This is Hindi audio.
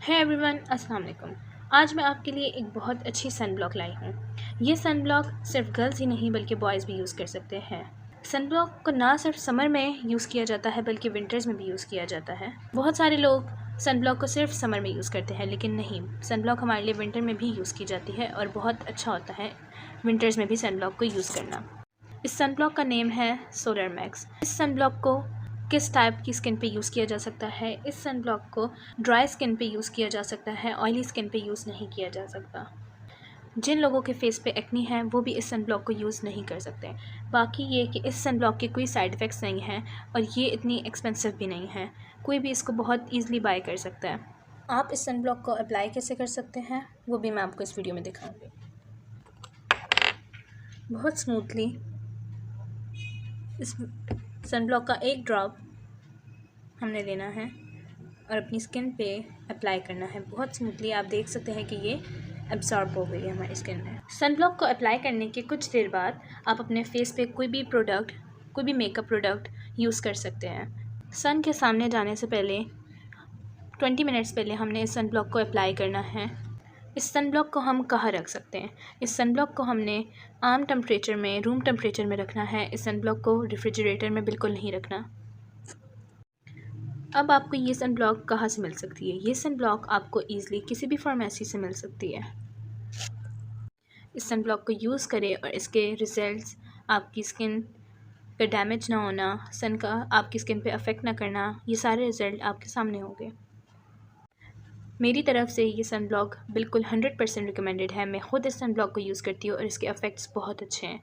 है एवरीवन, अस्सलाम वालेकुम। आज मैं आपके लिए एक बहुत अच्छी सन ब्लॉक लाई हूँ। ये सन ब्लॉक सिर्फ गर्ल्स ही नहीं बल्कि बॉयज़ भी यूज़ कर सकते हैं। सन ब्लॉक को ना सिर्फ समर में यूज़ किया जाता है बल्कि विंटर्स में भी यूज़ किया जाता है। बहुत सारे लोग सन ब्लॉक को सिर्फ समर में यूज़ करते हैं, लेकिन नहीं, सन ब्लॉक हमारे लिए विंटर में भी यूज़ की जाती है और बहुत अच्छा होता है विंटर्स में भी सन ब्लॉक को यूज़ करना। इस सन ब्लॉक का नेम है सोलर मैक्स। इस सन ब्लॉक को किस टाइप की स्किन पे यूज़ किया जा सकता है? इस सन ब्लॉक को ड्राई स्किन पे यूज़ किया जा सकता है, ऑयली स्किन पे यूज़ नहीं किया जा सकता। जिन लोगों के फेस पे एक्नी है वो भी इस सन ब्लॉक को यूज़ नहीं कर सकते। बाकी ये कि इस सन ब्लॉक के कोई साइड इफ़ेक्ट्स नहीं हैं और ये इतनी एक्सपेंसिव भी नहीं है। कोई भी इसको बहुत ईज़िली बाय कर सकता है। आप इस सन ब्लॉक को अप्लाई कैसे कर सकते हैं वो भी मैं आपको इस वीडियो में दिखाऊँगी। बहुत स्मूथली इस सन ब्लॉक का एक ड्रॉप हमने लेना है और अपनी स्किन पे अप्लाई करना है। बहुत स्मूथली आप देख सकते हैं कि ये एब्जॉर्ब हो गई है हमारी स्किन में। सन ब्लॉक को अप्लाई करने के कुछ देर बाद आप अपने फेस पे कोई भी मेकअप प्रोडक्ट यूज़ कर सकते हैं। सन के सामने जाने से पहले 20 मिनट्स पहले हमने इस सन ब्लॉक को अप्लाई करना है। इस सन ब्लॉक को हम कहाँ रख सकते हैं? इस सन ब्लॉक को हमने आम टेम्परेचर में, रूम टेम्परेचर में रखना है। इस सन ब्लॉक को रेफ्रिजरेटर में बिल्कुल नहीं रखना। अब आपको ये सन ब्लॉक कहाँ से मिल सकती है? ये सन ब्लॉक आपको ईज़िली किसी भी फार्मेसी से मिल सकती है। इस सन ब्लॉक को यूज़ करें और इसके रिज़ल्ट्स, आपकी स्किन पे डैमेज ना होना, सन का आपकी स्किन पे अफेक्ट ना करना, ये सारे रिज़ल्ट आपके सामने होंगे। मेरी तरफ से ये सन ब्लॉक बिल्कुल 100% रिकमेंडेड है। मैं ख़ुद इस सन ब्लॉक को यूज़ करती हूँ और इसके इफ़ेक्ट्स बहुत अच्छे हैं।